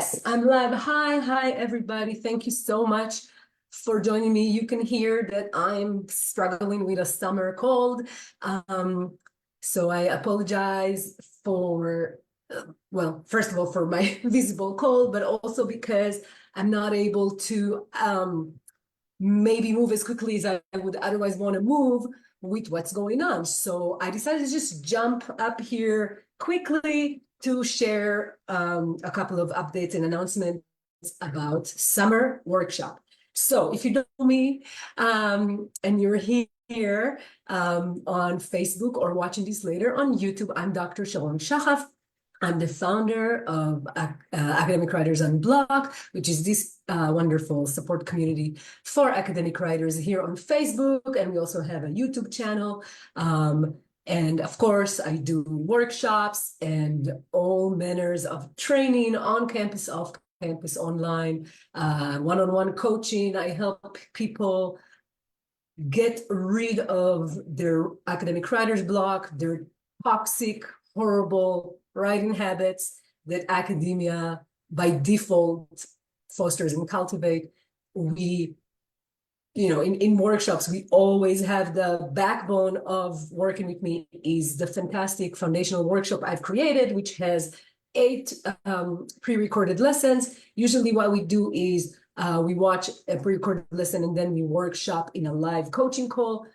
Yes, I'm live. Hi, everybody. Thank you so much for joining me. You can hear that I'm struggling with a summer cold. Um, so I apologize for, well, first of all, for my visible cold, but also because I'm not able to maybe move as quickly as I would otherwise want to move with what's going on. So I decided to just jump up here quickly to share a couple of updates and announcements about summer workshop. So if you don't know me and you're here on Facebook or watching this later on YouTube, I'm Dr. Shalom Shachaf. I'm the founder of Academic Writers Unblocked, which is this wonderful support community for academic writers here on Facebook. And we also have a YouTube channel. And of course, I do workshops and all manners of training on campus, off campus, online, one-on-one coaching. I help people get rid of their academic writer's block, their toxic, horrible writing habits that academia by default fosters and cultivate. We, in workshops, we always have the backbone of working with me is the fantastic foundational workshop I've created, which has 8 pre-recorded lessons. Usually what we do is we watch a pre-recorded lesson and then we workshop in a live coaching call.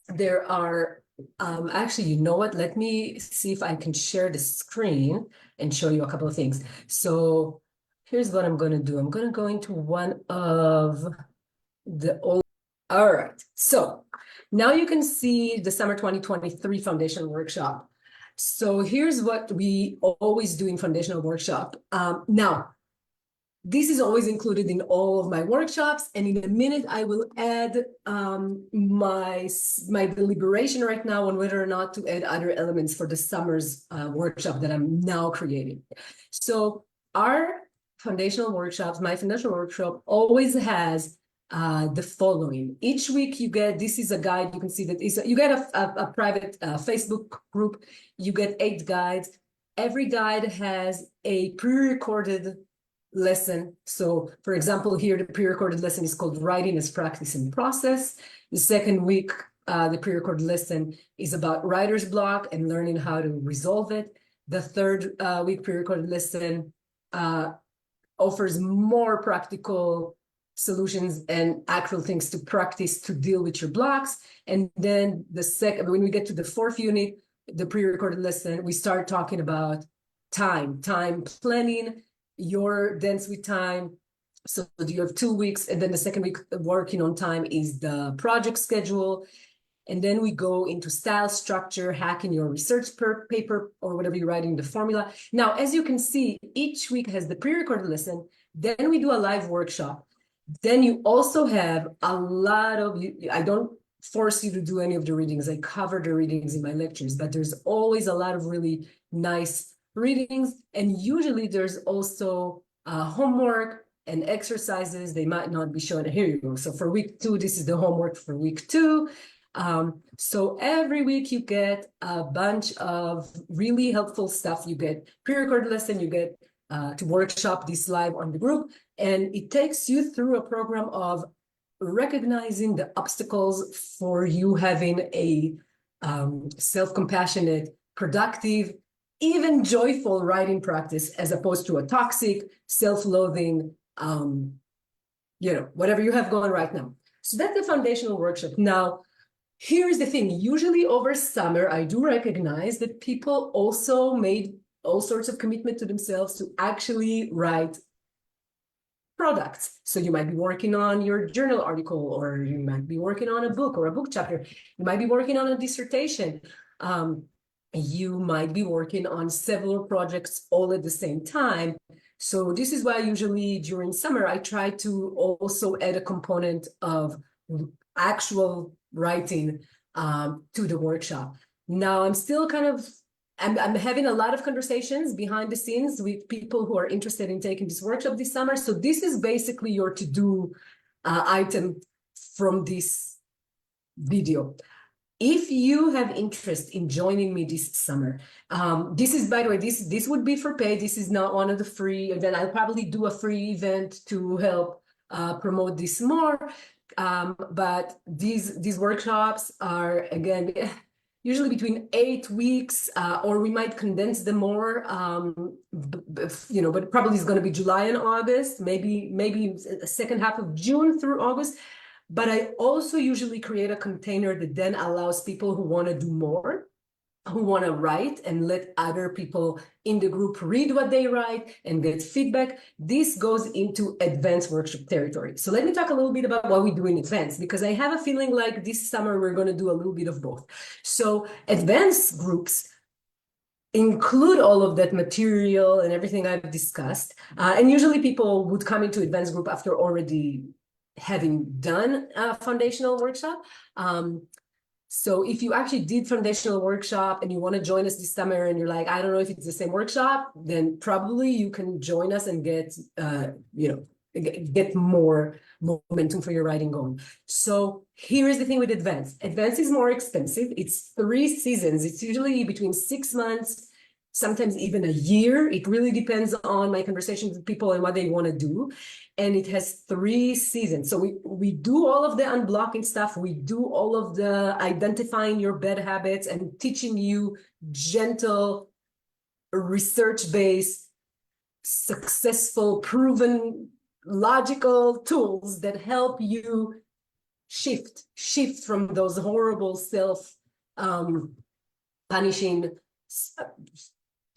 There are actually, you know what? Let me see if I can share the screen and show you a couple of things. So here's what I'm going to do. I'm going to go into one of the old. All right. So now you can see the summer 2023 foundation workshop. So here's what we always do in foundational workshop. Now, this is always included in all of my workshops, and in a minute I will add my deliberation right now on whether or not to add other elements for the summer's workshop that I'm now creating. So our foundational workshops, my foundational workshop always has the following. Each week you get, this is a guide, you can see that you get a private Facebook group, you get 8 guides. Every guide has a pre-recorded lesson. So for example, here the pre-recorded lesson is called Writing as Practice and Process. The second week, the pre-recorded lesson is about writer's block and learning how to resolve it. The third week pre-recorded lesson offers more practical solutions and actual things to practice to deal with your blocks. And then the second, when we get to the 4th unit, the pre-recorded lesson, we start talking about time planning, your dance with time. So you have 2 weeks, and then the second week working on time is the project schedule. And then we go into style, structure, hacking your research paper or whatever you're writing, the formula. Now, as you can see, each week has the pre-recorded lesson. Then we do a live workshop. Then you also have a lot of, I don't force you to do any of the readings. I cover the readings in my lectures, but there's always a lot of really nice readings. And usually there's also homework and exercises. They might not be shown. Here you go. So for week 2, this is the homework for week 2. So every week you get a bunch of really helpful stuff. You get pre-recorded lesson, you get to workshop this live on the group, and it takes you through a program of recognizing the obstacles for you having a self-compassionate, productive, even joyful writing practice, as opposed to a toxic, self-loathing, whatever you have going right now. So that's the foundational workshop. Now, here's the thing. Usually over summer, I do recognize that people also made all sorts of commitment to themselves to actually write products. So you might be working on your journal article, or you might be working on a book or a book chapter. You might be working on a dissertation. You might be working on several projects all at the same time. So this is why usually during summer, I try to also add a component of actual writing to the workshop. Now I'm still I'm having a lot of conversations behind the scenes with people who are interested in taking this workshop this summer. So this is basically your to-do item from this video. If you have interest in joining me this summer, this is, by the way, this would be for pay. This is not one of the free event. I'll probably do a free event to help promote this more. But these workshops are, again, usually between 8 weeks, or we might condense them more, but it probably is going to be July and August, maybe the second half of June through August. But I also usually create a container that then allows people who want to do more, who want to write and let other people in the group read what they write and get feedback. This goes into advanced workshop territory. So let me talk a little bit about what we do in advanced, because I have a feeling like this summer we're going to do a little bit of both. So advanced groups include all of that material and everything I've discussed. And usually people would come into advanced group after already having done a foundational workshop. So if you actually did foundational workshop and you want to join us this summer and you're like, I don't know if it's the same workshop, then probably you can join us and get more momentum for your writing going. So here is the thing with advanced. Advanced is more expensive. It's 3 seasons. It's usually between 6 months, sometimes even a year. It really depends on my conversations with people and what they want to do. And it has 3 seasons. So we do all of the unblocking stuff. We do all of the identifying your bad habits and teaching you gentle, research-based, successful, proven, logical tools that help you shift from those horrible self-punishing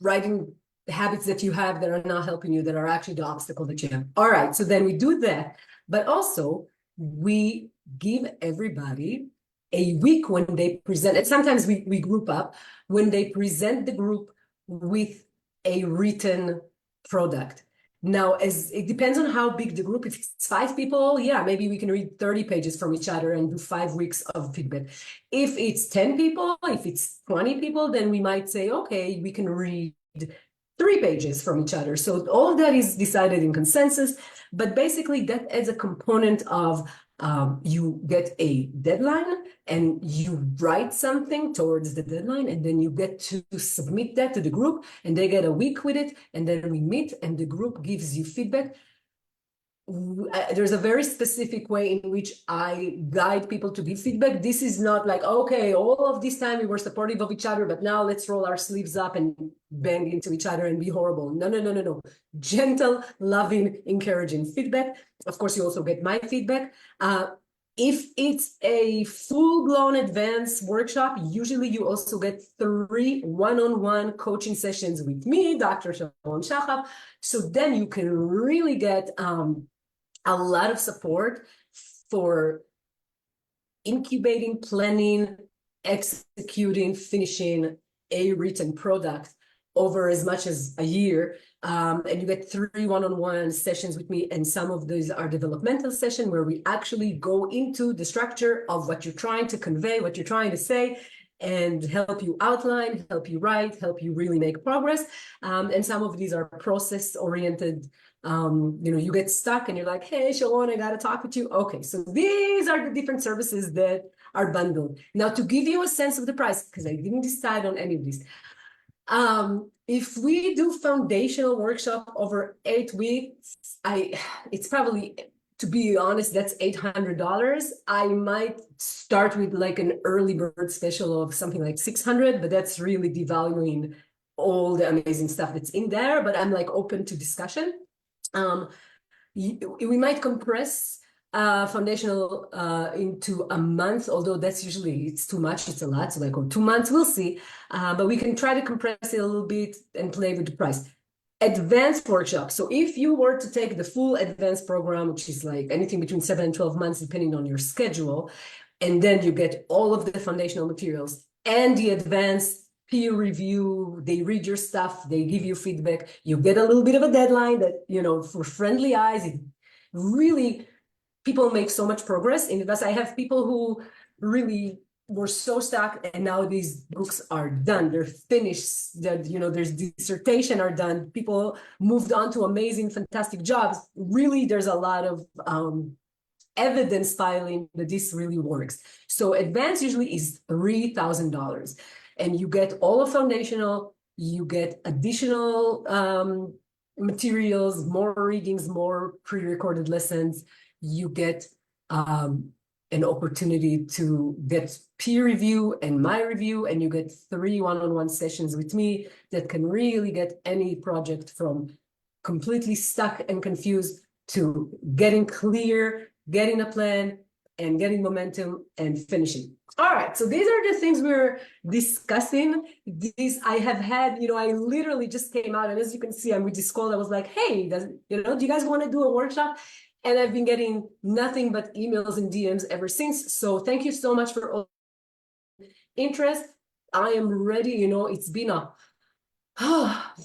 writing habits that you have that are not helping you, that are actually the obstacle that you have. All right, so then we do that, but also we give everybody a week when they present, and sometimes we group up, when they present the group with a written product. Now, as it depends on how big the group, if it's 5 people, yeah, maybe we can read 30 pages from each other and do 5 weeks of feedback. If it's 10 people, if it's 20 people, then we might say, okay, we can read 3 pages from each other. So all of that is decided in consensus, but basically that adds a component of you get a deadline and you write something towards the deadline, and then you get to submit that to the group and they get a week with it, and then we meet and the group gives you feedback. There's a very specific way in which I guide people to give feedback. This is not like, okay, all of this time we were supportive of each other, but now let's roll our sleeves up and bang into each other and be horrible. No. Gentle, loving, encouraging feedback. Of course, you also get my feedback. If it's a full-blown advanced workshop, usually you also get 3 one-on-one coaching sessions with me, Dr. Sharon Shachab. So then you can really get a lot of support for incubating, planning, executing, finishing a written product over as much as a year. And you get 3 one-on-one sessions with me, and some of those are developmental sessions where we actually go into the structure of what you're trying to convey, what you're trying to say, and help you outline, help you write, help you really make progress. And some of these are process-oriented. You get stuck and you're like, hey, Sharon, I got to talk with you. Okay, so these are the different services that are bundled. Now, to give you a sense of the price, because I didn't decide on any of these, if we do foundational workshop over 8 weeks, it's probably, to be honest, that's $800. I might start with like an early bird special of something like 600, but that's really devaluing all the amazing stuff that's in there. But I'm like open to discussion. We might compress foundational into a month, although that's usually, it's too much, it's a lot. So like, 2 months, we'll see. But we can try to compress it a little bit and play with the price. Advanced workshop. So if you were to take the full advanced program, which is like anything between 7 and 12 months, depending on your schedule, and then you get all of the foundational materials and the advanced peer review, they read your stuff, they give you feedback, you get a little bit of a deadline that, for friendly eyes, it really, people make so much progress in this. I have people who really were so stuck, and now these books are done, they're finished, that there's dissertation are done, people moved on to amazing, fantastic jobs. Really, there's a lot of evidence filing that this really works. So advanced usually is $3,000, and you get all of foundational, you get additional materials, more readings, more pre-recorded lessons. You get an opportunity to get peer review and my review, and you get 3 one-on-one sessions with me that can really get any project from completely stuck and confused to getting clear, getting a plan, and getting momentum and finishing. All right, so these are the things we're discussing. These I have had, I literally just came out, and as you can see, I'm with this call. I was like, hey, do you guys want to do a workshop? And I've been getting nothing but emails and DMs ever since. So thank you so much for all interest. I am ready. It's been a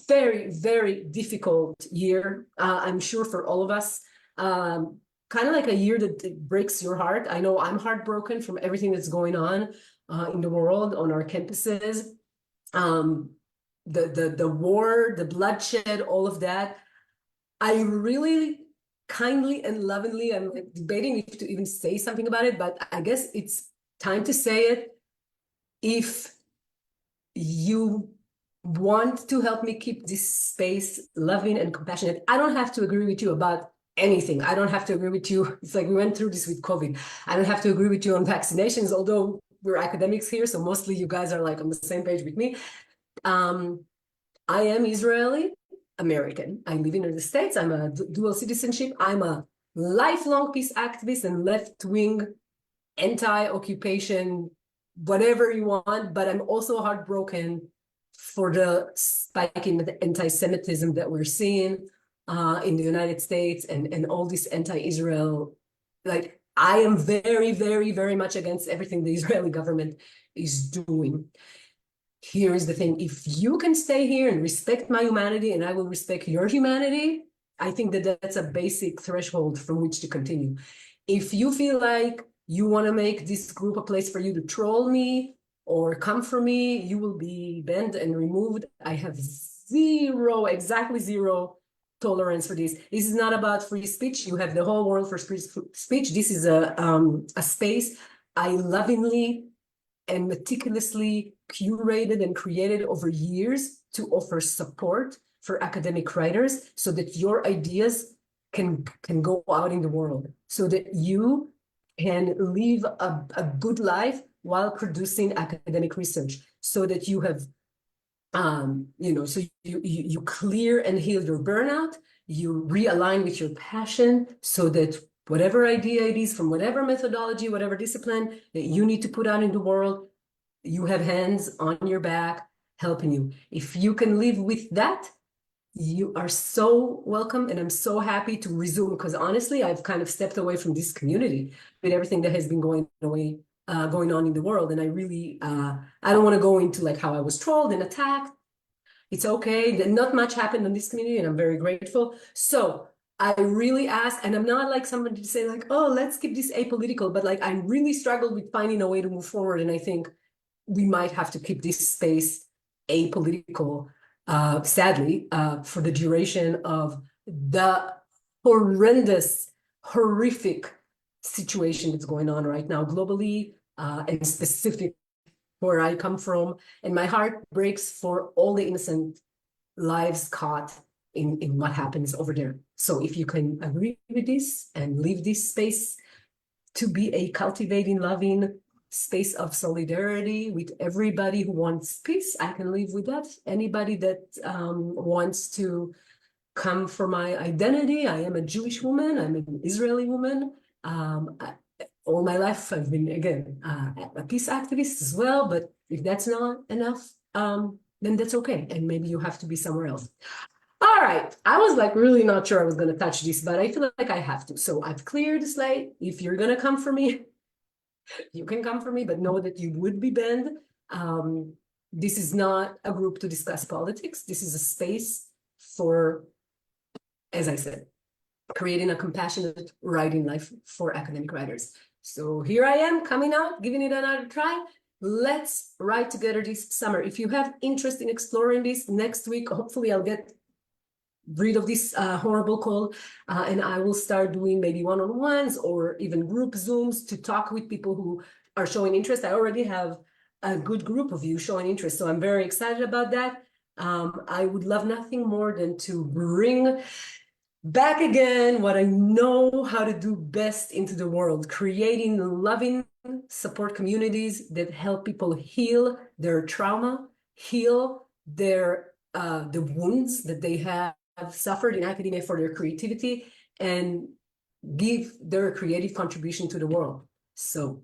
very, very difficult year. I'm sure for all of us. Kind of like a year that breaks your heart. I know I'm heartbroken from everything that's going on in the world, on our campuses. The war, the bloodshed, all of that. I really kindly and lovingly, I'm debating if to even say something about it, but I guess it's time to say it. If you want to help me keep this space loving and compassionate, I don't have to agree with you about anything. I don't have to agree with you. It's like we went through this with COVID. I don't have to agree with you on vaccinations, although we're academics here, so mostly you guys are like on the same page with me. I am Israeli American. I live in the States. I'm a dual citizenship. I'm a lifelong peace activist and left-wing anti-occupation, whatever you want, but I'm also heartbroken for the spike in the anti-Semitism that we're seeing in the United States and all this anti-Israel. Like, I am very, very, very much against everything the Israeli government is doing. Here is the thing. If you can stay here and respect my humanity and I will respect your humanity, I think that that's a basic threshold from which to continue. If you feel like you want to make this group a place for you to troll me or come for me, you will be banned and removed. I have exactly zero tolerance for this. This is not about free speech. You have the whole world for free speech. This is a space I lovingly and meticulously curated and created over years to offer support for academic writers so that your ideas can go out in the world, so that you can live a good life while producing academic research, so that you have, so you clear and heal your burnout, you realign with your passion, so that whatever idea it is from whatever methodology, whatever discipline that you need to put out in the world, you have hands on your back helping you. If you can live with that, you are so welcome, and I'm so happy to resume, because honestly, I've kind of stepped away from this community with everything that has been going on in the world, and I really, I don't want to go into like how I was trolled and attacked. It's okay. Not much happened in this community, and I'm very grateful. So I really ask, and I'm not like somebody to say like, oh, let's keep this apolitical, but like I really struggled with finding a way to move forward, and I think we might have to keep this space apolitical, sadly, for the duration of the horrendous, horrific situation that's going on right now globally, and specific where I come from. And my heart breaks for all the innocent lives caught in what happens over there. So if you can agree with this and leave this space to be a cultivating, loving space of solidarity with everybody who wants peace, I can live with that. Anybody that wants to come for my identity, I am a Jewish woman, I'm an Israeli woman. All my life I've been, again, a peace activist as well, but if that's not enough, then that's okay, and maybe you have to be somewhere else. All right, I was like really not sure I was going to touch this, but I feel like I have to. So I've cleared the slate. If you're going to come for me, you can come for me, but know that you would be banned. This is not a group to discuss politics. This is a space for, as I said, creating a compassionate writing life for academic writers. So here I am coming out, giving it another try. Let's write together this summer. If you have interest in exploring this next week, hopefully I'll get rid of this horrible cold, and I will start doing maybe one-on-ones or even group Zooms to talk with people who are showing interest. I already have a good group of you showing interest, so I'm very excited about that. I would love nothing more than to bring back again what I know how to do best into the world, creating loving support communities that help people heal their trauma, heal their the wounds that they have suffered in academia for their creativity, and give their creative contribution to the world. So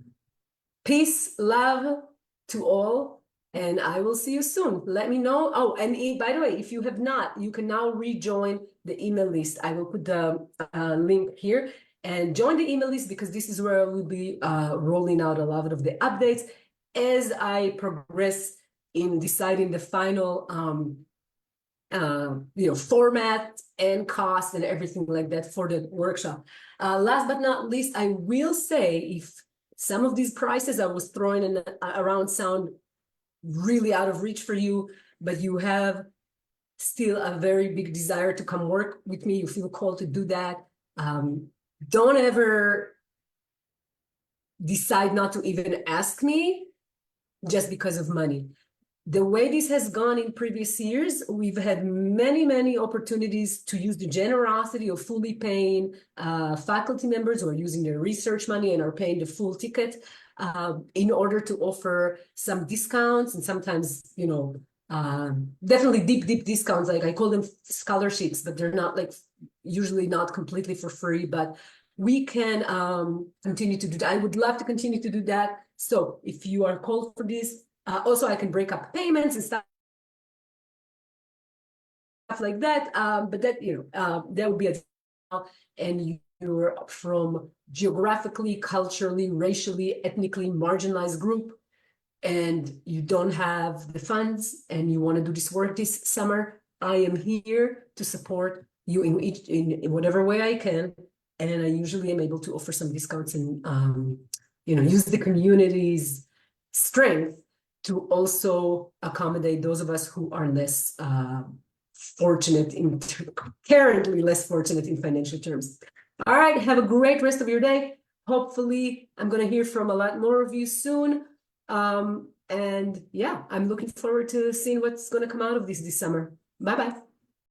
peace, love to all, and I will see you soon. Let me know. Oh, and by the way, if you have not, you can now rejoin the email list. I will put the link here, and join the email list, because this is where I will be rolling out a lot of the updates as I progress in deciding the final format and cost and everything like that for the workshop. Last but not least, I will say, if some of these prices I was throwing in around sound really out of reach for you, but you have still a very big desire to come work with me, you feel called to do that, don't ever decide not to even ask me just because of money. The way this has gone in previous years, we've had many opportunities to use the generosity of fully paying faculty members who are using their research money and are paying the full ticket in order to offer some discounts, and sometimes, definitely deep discounts. Like I call them scholarships, but they're not, like, usually not completely for free, but we can continue to do that. I would love to continue to do that. So if you are called for this, also I can break up payments and stuff like that. But that, that would be a, and you're from geographically, culturally, racially, ethnically marginalized group, and you don't have the funds and you want to do this work this summer, I am here to support you in whatever way I can. And I usually am able to offer some discounts and use the community's strength to also accommodate those of us who are less currently less fortunate in financial terms. All right, have a great rest of your day. Hopefully, I'm going to hear from a lot more of you soon. And yeah, I'm looking forward to seeing what's going to come out of this summer. Bye-bye.